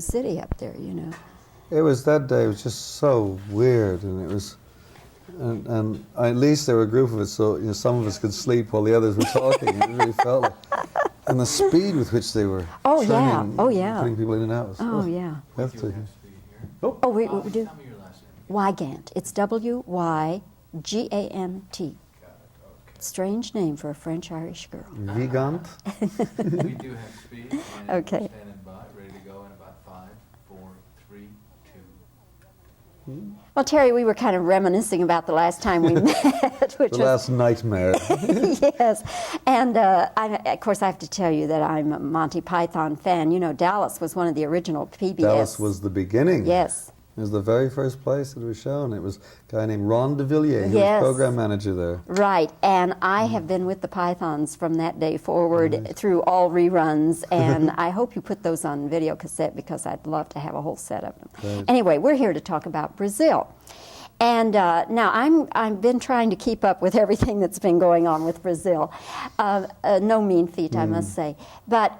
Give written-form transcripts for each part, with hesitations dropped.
Kaboom City up there, you know. It was that day. It was just so weird, and it was, and at least there were a group of us, so you know, some of us could sleep while the others were talking. It really felt like, and the speed with which they were. Putting people in and out. We do. Wygant. It's W-Y-G-A-N-T. Strange name for a French-Irish girl. Wygant. We do have speed. Okay. Standing by, ready to go in about 5, 4, 3, 2. Well, Terry, we were kind of reminiscing about the last time we met, which the last nightmare. Yes, and of course I have to tell you that I'm a Monty Python fan. You know, Dallas was one of the original PBS. Dallas was the beginning. Yes. It was the very first place that it was shown. It was a guy named Ron de Villiers, who was program manager there. Right, and I have been with the Pythons from that day forward through all reruns, and I hope you put those on video cassette because I'd love to have a whole set of them. Right. Anyway, we're here to talk about Brazil. And now I've been trying to keep up with everything that's been going on with Brazil. No mean feat, I must say. But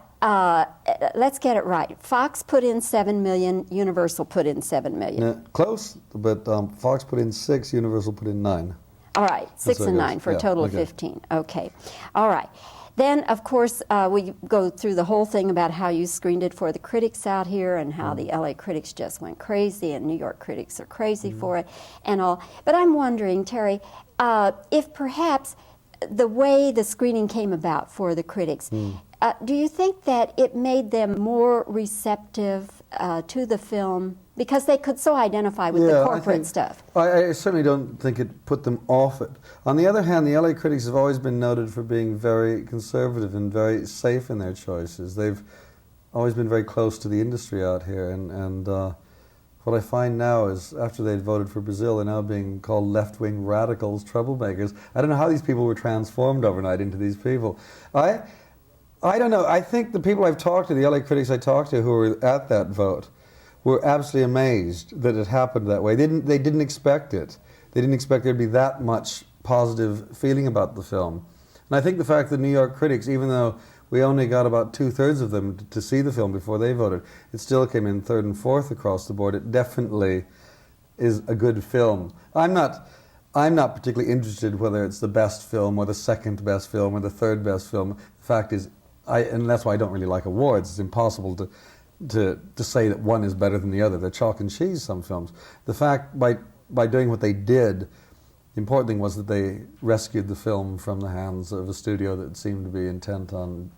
let's get it right. Fox put in 7 million, Universal put in 7 million. Yeah, close, but Fox put in 6, Universal put in 9. All right, 6 and 9 for a total of 15. Okay, all right. Then, of course, we go through the whole thing about how you screened it for the critics out here and how the LA critics just went crazy and New York critics are crazy for it and all. But I'm wondering, Terry, if perhaps the way the screening came about for the critics, do you think that it made them more receptive to the film because they could so identify with the corporate stuff? I certainly don't think it put them off it. On the other hand, the LA critics have always been noted for being very conservative and very safe in their choices. They've always been very close to the industry out here, and what I find now is after they'd voted for Brazil, they're now being called left-wing radicals, troublemakers. I don't know how these people were transformed overnight into these people. I don't know. I think the people I've talked to, the LA critics I talked to who were at that vote, were absolutely amazed that it happened that way. They didn't expect it. They didn't expect there'd be that much positive feeling about the film. And I think the fact that New York critics, even though we only got about 2/3 of them to see the film before they voted, it still came in 3rd and 4th across the board. It definitely is a good film. I'm not particularly interested whether it's the best film or the second best film or the third best film. The fact is, and that's why I don't really like awards. It's impossible to say that one is better than the other. They're chalk and cheese, some films. The fact, by doing what they did, the important thing was that they rescued the film from the hands of a studio that seemed to be intent on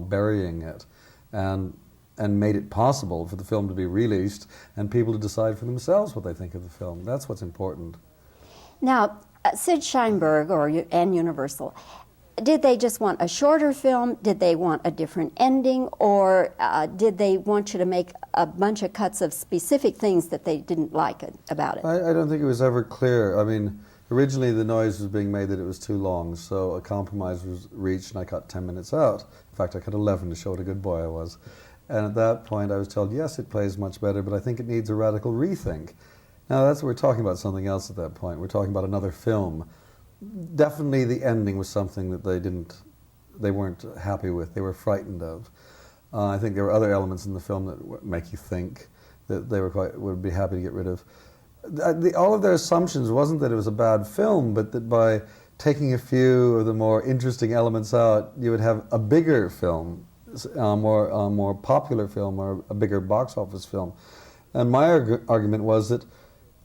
burying it, and made it possible for the film to be released and people to decide for themselves what they think of the film. That's what's important. Now, Sid Sheinberg and Universal, did they just want a shorter film? Did they want a different ending? Or did they want you to make a bunch of cuts of specific things that they didn't like about it? I don't think it was ever clear. I mean, originally the noise was being made that it was too long, so a compromise was reached and I cut 10 minutes out. In fact, I cut 11 to show what a good boy I was. And at that point I was told, yes, it plays much better, but I think it needs a radical rethink. Now we're talking about something else at that point. We're talking about another film. Definitely the ending was something that they weren't happy with. They were frightened of. I think there were other elements in the film that make you think that they would be happy to get rid of. All of their assumptions wasn't that it was a bad film, but that by taking a few of the more interesting elements out, you would have a bigger film, a more popular film, or a bigger box office film. And my argument was that,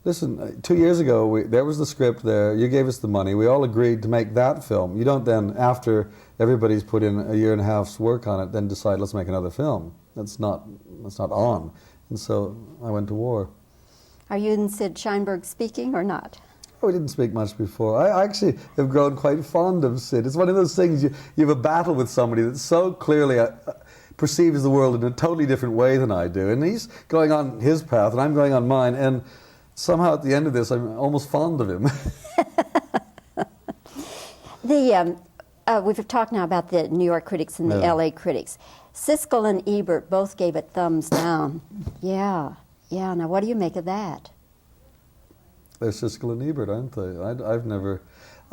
listen, 2 years ago, there was the script there, you gave us the money, we all agreed to make that film. You don't then, after everybody's put in a year and a half's work on it, then decide, let's make another film. That's not on. And so I went to war. Are you and Sid Sheinberg speaking or not? Oh, we didn't speak much before. I actually have grown quite fond of Sid. It's one of those things, you have a battle with somebody that so clearly perceives the world in a totally different way than I do. And he's going on his path and I'm going on mine. And somehow at the end of this, I'm almost fond of him. We've talked now about the New York critics and the LA critics. Siskel and Ebert both gave it thumbs down. Yeah. Now what do you make of that? They're Siskel and Ebert, aren't they? I've never...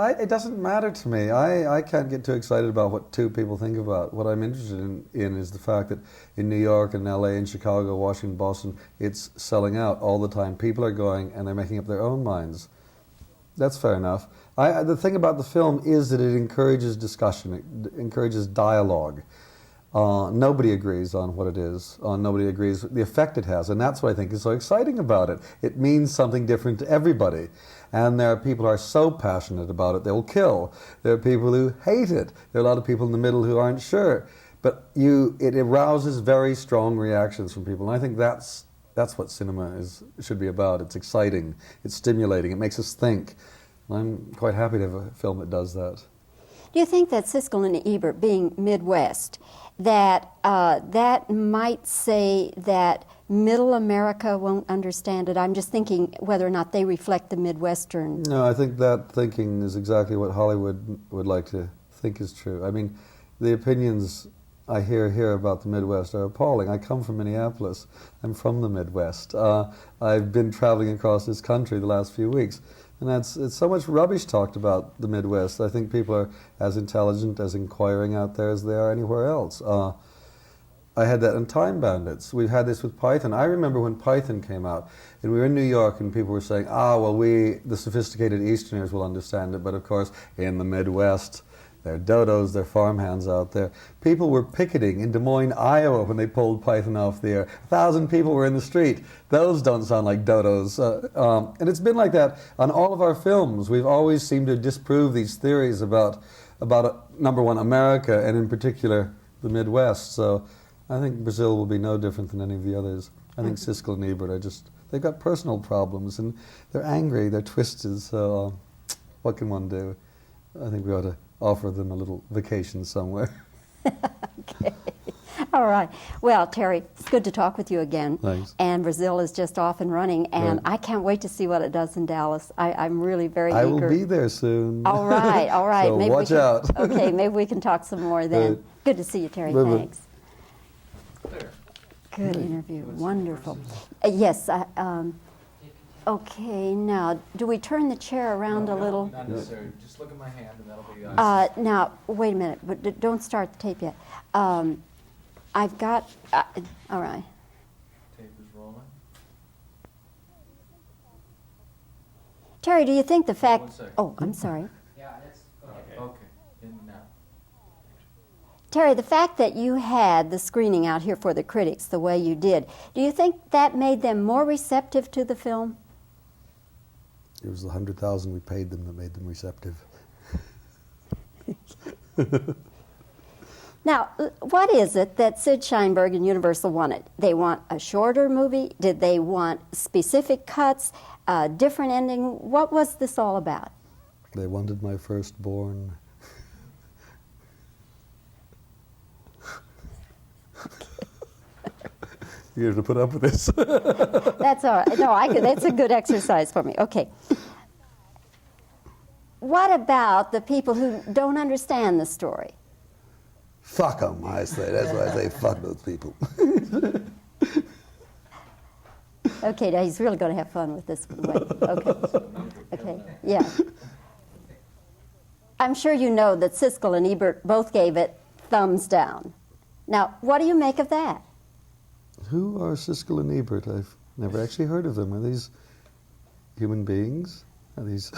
It doesn't matter to me. I can't get too excited about what two people think about. What I'm interested in is the fact that in New York and LA and Chicago, Washington, Boston, it's selling out all the time. People are going and they're making up their own minds. That's fair enough. The thing about the film is that it encourages discussion, it encourages dialogue. Nobody agrees on what it is. Nobody agrees with the effect it has. And that's what I think is so exciting about it. It means something different to everybody. And there are people who are so passionate about it, they will kill. There are people who hate it. There are a lot of people in the middle who aren't sure. But it arouses very strong reactions from people. And I think that's what cinema should be about. It's exciting. It's stimulating. It makes us think. And I'm quite happy to have a film that does that. Do you think that Siskel and Ebert, being Midwest, that that might say that Middle America won't understand it? I'm just thinking whether or not they reflect the Midwestern. No, I think that thinking is exactly what Hollywood would like to think is true. I mean, the opinions I hear here about the Midwest are appalling. I come from Minneapolis. I'm from the Midwest. I've been traveling across this country the last few weeks. And it's so much rubbish talked about the Midwest. I think people are as intelligent, as inquiring out there as they are anywhere else. I had that in Time Bandits. We've had this with Python. I remember when Python came out, and we were in New York, and people were saying, the sophisticated Easterners will understand it, but of course, in the Midwest, they're dodos, they're farmhands out there. People were picketing in Des Moines, Iowa when they pulled Python off the air. 1,000 people were in the street. Those don't sound like dodos. And it's been like that on all of our films. We've always seemed to disprove these theories about number one, America, and in particular, the Midwest. So I think Brazil will be no different than any of the others. I think Siskel and Ebert are they've got personal problems, and they're angry, they're twisted, so what can one do? I think we ought to offer them a little vacation somewhere. Okay. All right. Well, Terry, it's good to talk with you again. Thanks. And Brazil is just off and running, and I can't wait to see what it does in Dallas. I'm really very eager. I will be there soon. All right, all right. So maybe watch out. Okay, maybe we can talk some more then. Good to see you, Terry. Bye-bye. Thanks. Good interview. Wonderful. Yes. Okay, now, do we turn the chair around a little? Not necessarily. Just look at my hand and that'll be us. Now, wait a minute, but don't start the tape yet. I've got, all right. Tape is rolling. Terry, do you think the fact, 1 second. oh, I'm sorry. Yeah, it's okay. Okay. In now. Terry, the fact that you had the screening out here for the critics the way you did, do you think that made them more receptive to the film? It was the 100,000 we paid them that made them receptive. Now, what is it that Sid Sheinberg and Universal wanted? They want a shorter movie? Did they want specific cuts, different ending? What was this all about? They wanted my firstborn. You're going to put up with this. That's all right. No, that's a good exercise for me. Okay. What about the people who don't understand the story? Fuck them, I say. That's why I say fuck those people. Okay, now he's really going to have fun with this one. Wait. Okay. Okay. Yeah. I'm sure you know that Siskel and Ebert both gave it thumbs down. Now, what do you make of that? Who are Siskel and Ebert? I've never actually heard of them. Are these human beings? Are these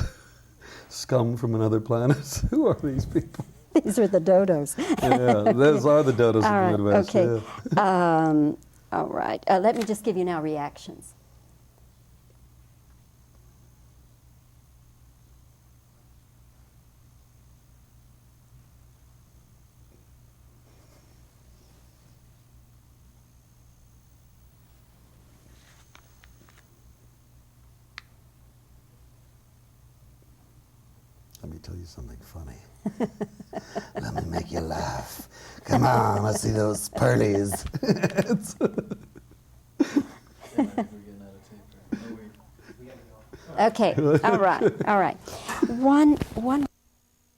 scum from another planet? Who are these people? These are the dodos. Yeah, those are the dodos of the Midwest. Okay. Yeah. All right. Let me just give you now reactions. Let me tell you something funny. Let me make you laugh. Come on, let's see those pearlies. Okay, all right. One